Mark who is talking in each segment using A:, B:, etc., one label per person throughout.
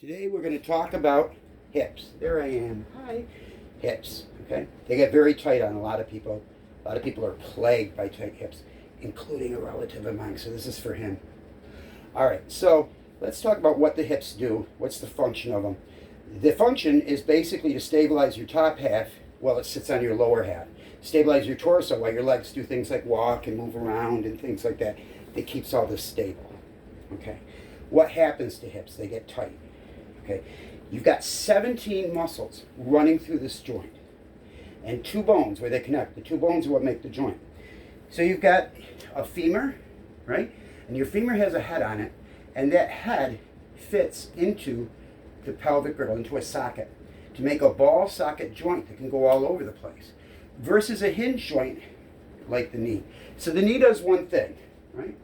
A: Today we're going to talk about hips. There I am. Hi. Hips. Okay? They get very tight on a lot of people. A lot of people are plagued by tight hips, including a relative of mine. So this is for him. All right. So let's talk about what the hips do. What's the function of them? The function is basically to stabilize your top half while it sits on your lower half. Stabilize your torso while your legs do things like walk and move around and things like that. It keeps all this stable. Okay. What happens to hips? They get tight. Okay, you've got 17 muscles running through this joint and two bones where they connect. The two bones are what make the joint. So you've got a femur, right? And your femur has a head on it, and that head fits into the pelvic girdle, into a socket, to make a ball socket joint that can go all over the place, versus a hinge joint like the knee. So the knee does one thing, right?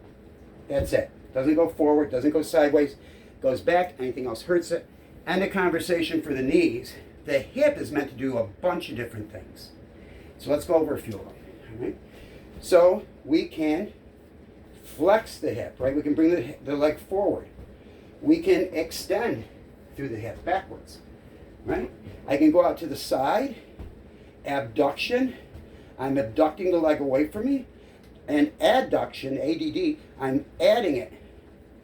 A: That's it. Doesn't go forward, doesn't go sideways, goes back, anything else hurts it. End of conversation for the knees. The hip is meant to do a bunch of different things. So let's go over a few of them. All right? So we can flex the hip, right? We can bring the leg forward. We can extend through the hip backwards, right? I can go out to the side, abduction. I'm abducting the leg away from me. And adduction, ADD, I'm adding it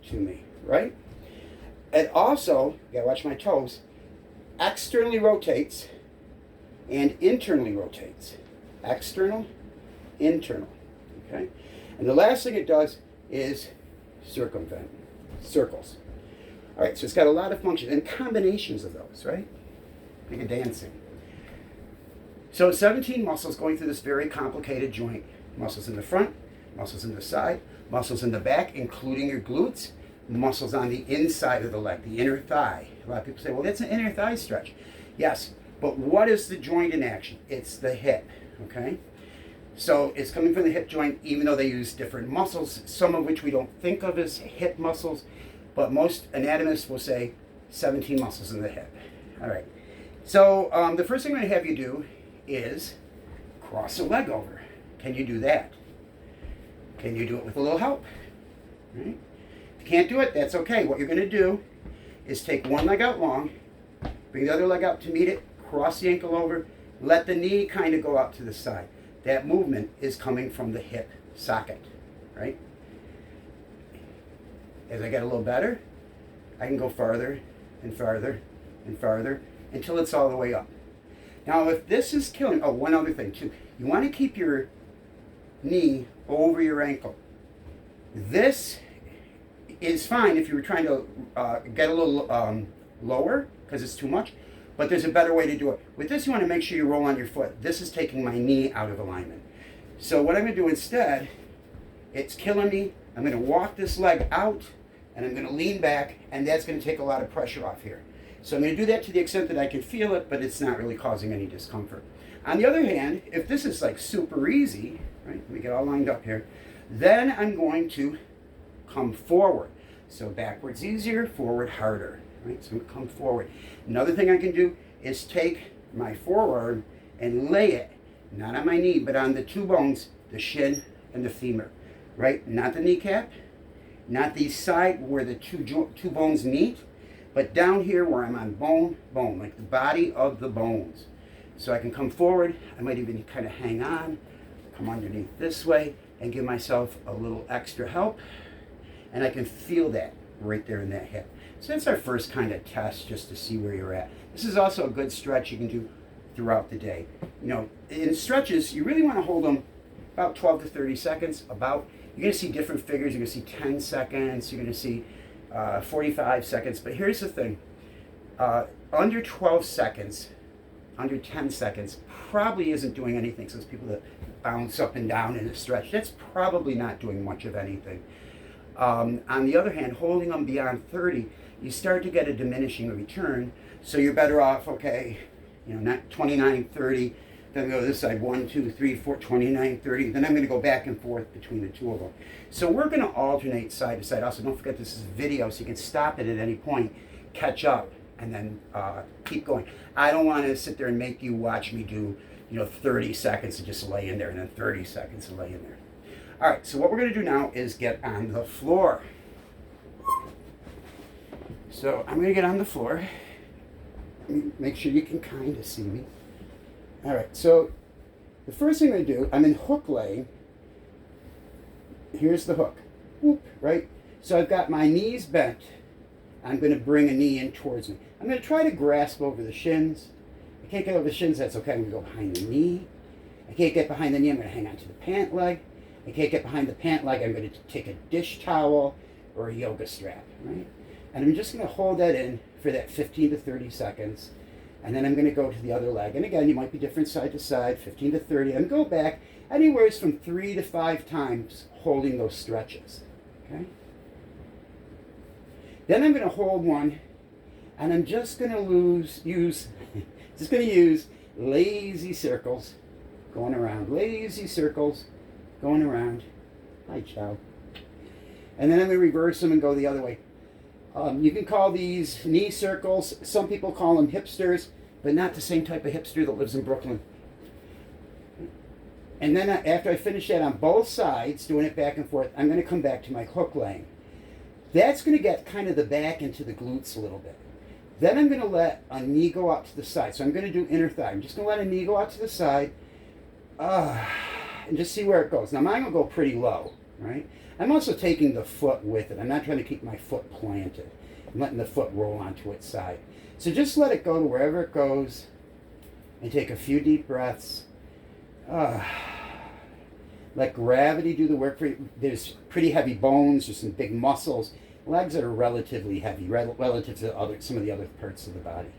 A: to me, right? It also, you gotta watch my toes, externally rotates and internally rotates. External, internal, okay? And the last thing it does is circumvent, circles. All right, so it's got a lot of functions and combinations of those, right? Like a dancing. So 17 muscles going through this very complicated joint. Muscles in the front, muscles in the side, muscles in the back, including your glutes, muscles on the inside of the leg, the inner thigh. A lot of people say, well, that's an inner thigh stretch. Yes, but what is the joint in action? It's the hip, okay? So it's coming from the hip joint, even though they use different muscles, some of which we don't think of as hip muscles, but most anatomists will say 17 muscles in the hip. All right. So the first thing I'm going to have you do is cross a leg over. Can you do that? Can you do it with a little help? Right? If you can't do it, that's okay. What you're going to do is take one leg out long, bring the other leg out to meet it, cross the ankle over, let the knee kind of go out to the side. That movement is coming from the hip socket, right? As I get a little better, I can go farther and farther and farther until it's all the way up. Now, if this is killing, oh, one other thing too. You want to keep your knee over your ankle. This is fine if you were trying to get a little lower because it's too much, but there's a better way to do it. With this, you want to make sure you roll on your foot. This is taking my knee out of alignment. So what I'm going to do instead, it's killing me. I'm going to walk this leg out, and I'm going to lean back, and that's going to take a lot of pressure off here. So I'm going to do that to the extent that I can feel it, but it's not really causing any discomfort. On the other hand, if this is like super easy, right, let me get all lined up here, then I'm going to come forward. So backwards easier, forward harder, right? So I'm going to come forward. Another thing I can do is take my forearm and lay it, not on my knee, but on the two bones, the shin and the femur, right? Not the kneecap, not the side where the two bones meet, but down here where I'm on bone, like the body of the bones. So I can come forward, I might even kind of hang on, come underneath this way, and give myself a little extra help. And I can feel that right there in that hip. So that's our first kind of test just to see where you're at. This is also a good stretch you can do throughout the day. You know, in stretches, you really want to hold them about 12 to 30 seconds, about. You're going to see different figures. You're going to see 10 seconds. You're going to see 45 seconds. But here's the thing. Under 12 seconds, under 10 seconds, probably isn't doing anything. So those people that bounce up and down in a stretch, that's probably not doing much of anything. On the other hand, holding them beyond 30, you start to get a diminishing return. So you're better off, okay, you know, not 29, 30, then go this side, 1, 2, 3, 4, 29, 30. Then I'm going to go back and forth between the two of them. So we're going to alternate side to side. Also, don't forget this is video, so you can stop it at any point, catch up, and then keep going. I don't want to sit there and make you watch me do, 30 seconds and just lay in there, and then 30 seconds and lay in there. All right, so what we're going to do now is get on the floor. So I'm going to get on the floor. Make sure you can kind of see me. All right, so the first thing I do, I'm in hook laying. Here's the hook, whoop, right? So I've got my knees bent. I'm going to bring a knee in towards me. I'm going to try to grasp over the shins. I can't get over the shins, that's okay. I'm going to go behind the knee. I can't get behind the knee, I'm going to hang on to the pant leg. I can't get behind the pant leg, I'm going to take a dish towel or a yoga strap, right? And I'm just going to hold that in for that 15 to 30 seconds. And then I'm going to go to the other leg. And again, you might be different side to side, 15 to 30. And go back anywhere from 3 to 5 times holding those stretches, okay? Then I'm going to hold one, and I'm just going to use lazy circles going around. Lazy circles going around. Hi, ciao. And then I'm going to reverse them and go the other way. You can call these knee circles. Some people call them hipsters, but not the same type of hipster that lives in Brooklyn. And then after I finish that on both sides, doing it back and forth, I'm going to come back to my hook laying. That's going to get kind of the back into the glutes a little bit. Then I'm going to let a knee go out to the side. So I'm going to do inner thigh. I'm just going to let a knee go out to the side and just see where it goes. Now mine will go pretty low, right? I'm also taking the foot with it. I'm not trying to keep my foot planted. I'm letting the foot roll onto its side. So just let it go to wherever it goes and take a few deep breaths. Let gravity do the work for you. There's pretty heavy bones, there's some big muscles. Legs are relatively heavy relative to some of the other parts of the body.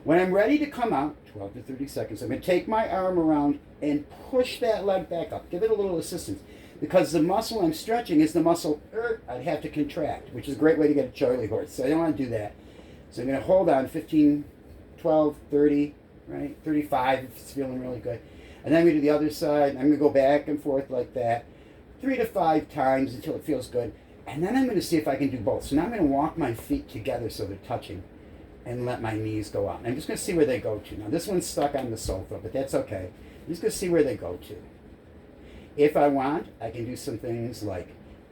A: When I'm ready to come out, 12 to 30 seconds, I'm going to take my arm around and push that leg back up. Give it a little assistance. Because the muscle I'm stretching is the muscle I'd have to contract, which is a great way to get a Charlie horse. So I don't want to do that. So I'm going to hold on 15, 12, 30, right? 35 if it's feeling really good. And then I'm going to do the other side. I'm going to go back and forth like that 3 to 5 times until it feels good. And then I'm going to see if I can do both. So now I'm going to walk my feet together so they're touching and let my knees go out. And I'm just going to see where they go to. Now this one's stuck on the sofa, but that's okay. I'm just going to see where they go to. If I want, I can do some things like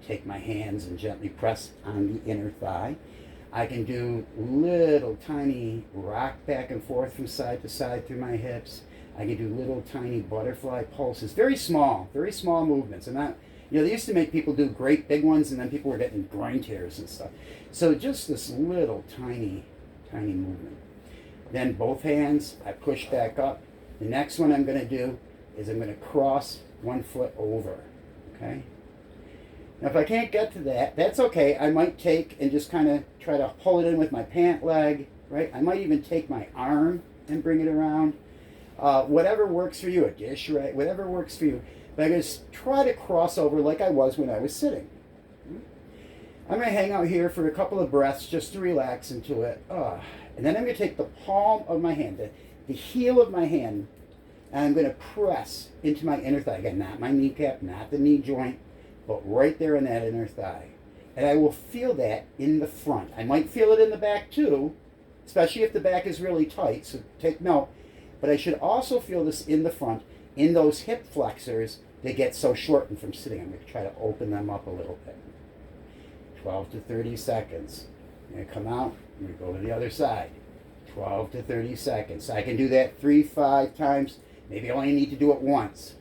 A: take my hands and gently press on the inner thigh. I can do little tiny rock back and forth from side to side through my hips. I can do little tiny butterfly pulses, very small movements. And that, they used to make people do great big ones, and then people were getting groin tears and stuff. So just this little tiny movement. Then both hands, I push back up. The next one I'm going to do is I'm going to cross one foot over, okay? Now if I can't get to that, that's okay. I might take and just kind of try to pull it in with my pant leg, right? I might even take my arm and bring it around. Whatever works for you, a dish, right? Whatever works for you. But I'm going to try to cross over like I was when I was sitting. I'm going to hang out here for a couple of breaths just to relax into it. And then I'm going to take the palm of my hand, the heel of my hand, and I'm going to press into my inner thigh. Again, not my kneecap, not the knee joint, but right there in that inner thigh. And I will feel that in the front. I might feel it in the back too, especially if the back is really tight, so take note. But I should also feel this in the front, in those hip flexors that get so shortened from sitting. I'm going to try to open them up a little bit. 12 to 30 seconds. I'm going to come out, I'm going to go to the other side. 12 to 30 seconds. I can do that 3-5 times. Maybe I only need to do it once.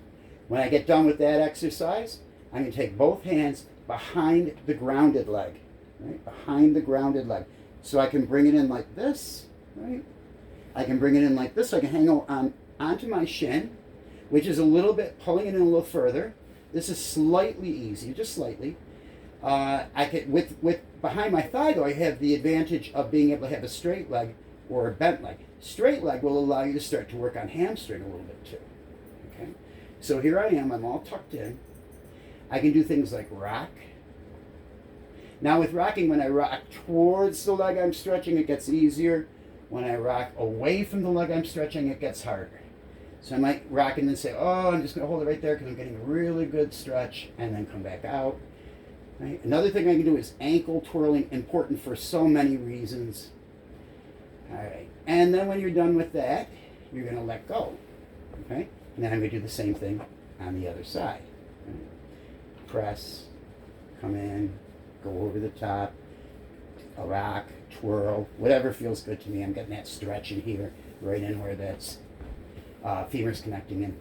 A: When I get done with that exercise, I'm going to take both hands behind the grounded leg, right? Behind the grounded leg. So I can bring it in like this, right? I can bring it in like this. So I can hang on onto my shin, which is a little bit, pulling it in a little further. This is slightly easier, just slightly. I can, with behind my thigh though, I have the advantage of being able to have a straight leg or a bent leg. Straight leg will allow you to start to work on hamstring a little bit too. Okay, so here I am. I'm all tucked in. I can do things like rock. Now with rocking, when I rock towards the leg I'm stretching, it gets easier. When I rock away from the leg I'm stretching, it gets harder. So I might rock and then say, I'm just going to hold it right there because I'm getting a really good stretch, and then come back out. Right? Another thing I can do is ankle twirling, important for so many reasons. All right, and then when you're done with that, you're going to let go. Okay, and then I'm going to do the same thing on the other side. Right? Press, come in, go over the top. a rock, twirl, whatever feels good to me. I'm getting that stretch in here, right in where that's femur's connecting in.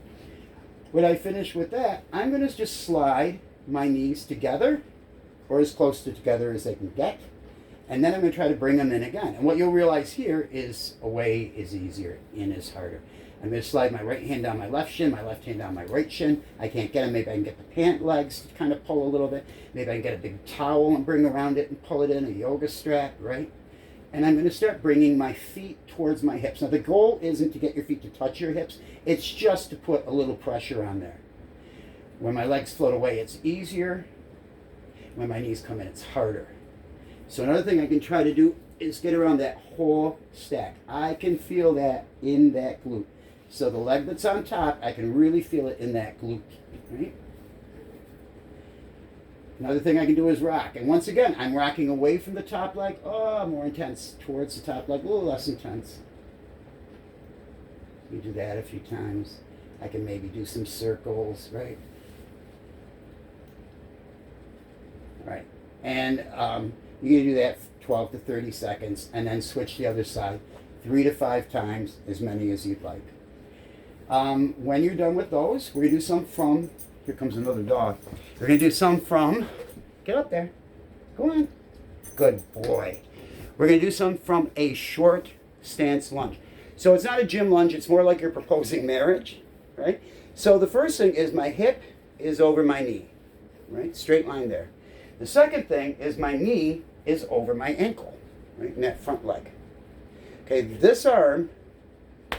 A: When I finish with that, I'm going to just slide my knees together, or as close to together as they can get. And then I'm going to try to bring them in again. And what you'll realize here is away is easier, in is harder. I'm going to slide my right hand down my left shin, my left hand down my right shin. I can't get them. Maybe I can get the pant legs to kind of pull a little bit. Maybe I can get a big towel and bring around it and pull it in, a yoga strap, right? And I'm going to start bringing my feet towards my hips. Now, the goal isn't to get your feet to touch your hips. It's just to put a little pressure on there. When my legs float away, it's easier. When my knees come in, it's harder. So another thing I can try to do is get around that whole stack. I can feel that in that glute. So the leg that's on top, I can really feel it in that glute, right? Another thing I can do is rock. And once again, I'm rocking away from the top leg. Oh, more intense. Towards the top leg, a little less intense. You do that a few times. I can maybe do some circles, right? All right. And you're going to do that 12 to 30 seconds and then switch the other side 3 to 5 times, as many as you'd like. When you're done with those, we're going to do some from, here comes another dog. We're going to do some from, get up there, go on. Good boy. We're going to do some from a short stance lunge. So it's not a gym lunge, it's more like you're proposing marriage, right? So the first thing is my hip is over my knee, right? Straight line there. The second thing is my knee is over my ankle, right, in that front leg. Okay, this arm,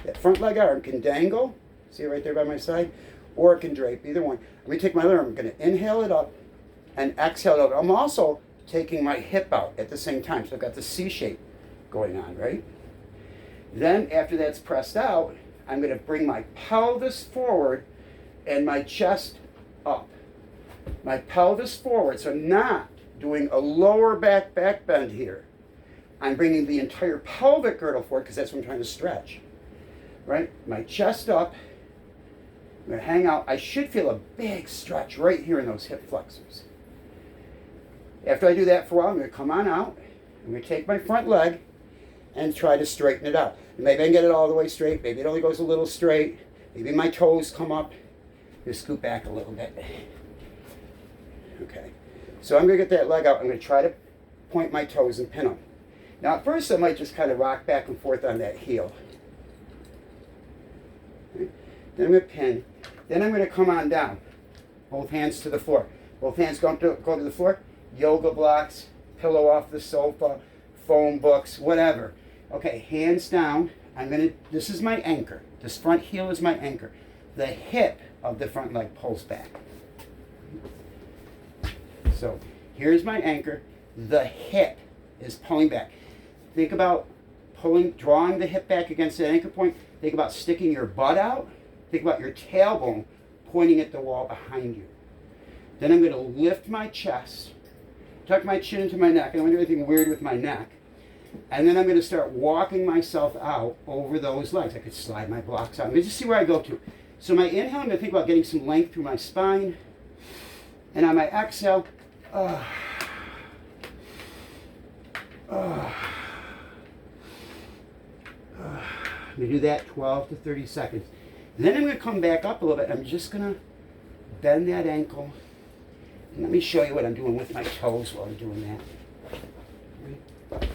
A: that front leg arm can dangle, see it right there by my side, or it can drape, either one. I'm going to take my other arm, I'm going to inhale it up and exhale it out. I'm also taking my hip out at the same time, so I've got the C shape going on, right? Then after that's pressed out, I'm going to bring my pelvis forward and my chest up. My pelvis forward, so I'm not doing a lower back bend here. I'm bringing the entire pelvic girdle forward because that's what I'm trying to stretch. Right? My chest up. I'm going to hang out. I should feel a big stretch right here in those hip flexors. After I do that for a while, I'm going to come on out. I'm going to take my front leg and try to straighten it out. Maybe I can get it all the way straight. Maybe it only goes a little straight. Maybe my toes come up. Just scoot back a little bit. Okay. So I'm going to get that leg out. I'm going to try to point my toes and pin them. Now at first I might just kind of rock back and forth on that heel. Okay. Then I'm going to pin. Then I'm going to come on down. Both hands to the floor. Both hands go to the floor. Yoga blocks, pillow off the sofa, phone books, whatever. Okay, hands down. This is my anchor. This front heel is my anchor. The hip of the front leg pulls back. So here's my anchor. The hip is pulling back. Think about drawing the hip back against that anchor point. Think about sticking your butt out. Think about your tailbone pointing at the wall behind you. Then I'm going to lift my chest, tuck my chin into my neck. I don't want to do anything weird with my neck. And then I'm going to start walking myself out over those legs. I could slide my blocks out. Let me just see where I go to. So my inhale, I'm going to think about getting some length through my spine. And on my exhale, let me do that 12 to 30 seconds. And then I'm going to come back up a little bit. I'm just going to bend that ankle. And let me show you what I'm doing with my toes while I'm doing that.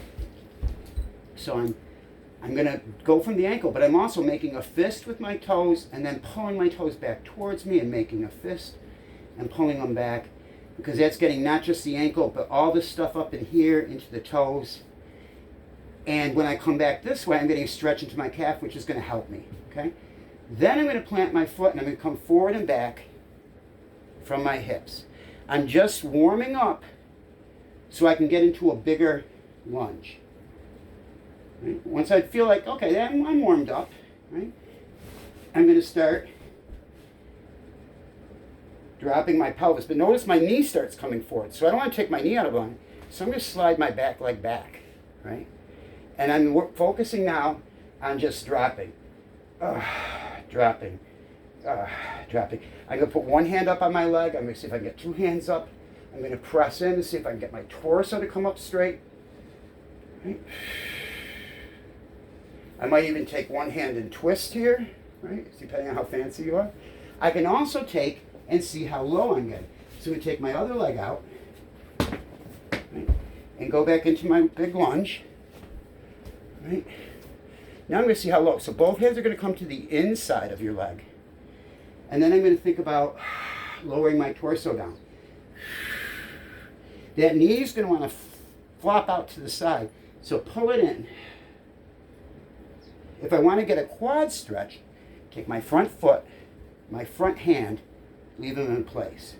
A: So I'm going to go from the ankle, but I'm also making a fist with my toes and then pulling my toes back towards me and making a fist and pulling them back, because that's getting not just the ankle, but all this stuff up in here into the toes. And when I come back this way, I'm getting a stretch into my calf, which is going to help me. Okay. Then I'm going to plant my foot and I'm going to come forward and back from my hips. I'm just warming up so I can get into a bigger lunge. Right? Once I feel like, okay, I'm warmed up, right? I'm going to start dropping my pelvis. But notice my knee starts coming forward. So I don't want to take my knee out of line. So I'm going to slide my back leg back, right? And I'm focusing now on just dropping. Dropping. Dropping. I'm going to put one hand up on my leg. I'm going to see if I can get two hands up. I'm going to press in to see if I can get my torso to come up straight. Right? I might even take one hand and twist here, right? Depending on how fancy you are. I can also take and see how low I'm getting. So we take my other leg out, right, and go back into my big lunge. Right? Now I'm going to see how low. So both hands are going to come to the inside of your leg. And then I'm going to think about lowering my torso down. That knee is going to want to flop out to the side. So pull it in. If I want to get a quad stretch, take my front foot, my front hand, leave them in place.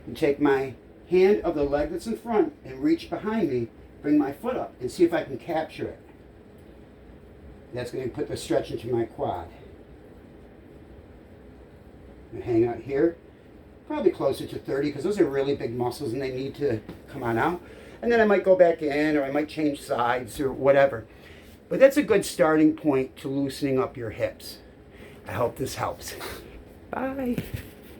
A: And take my hand of the leg that's in front and reach behind me, bring my foot up and see if I can capture it. That's going to put the stretch into my quad. And hang out here, probably closer to 30 because those are really big muscles and they need to come on out. And then I might go back in or I might change sides or whatever. But that's a good starting point to loosening up your hips. I hope this helps. Bye.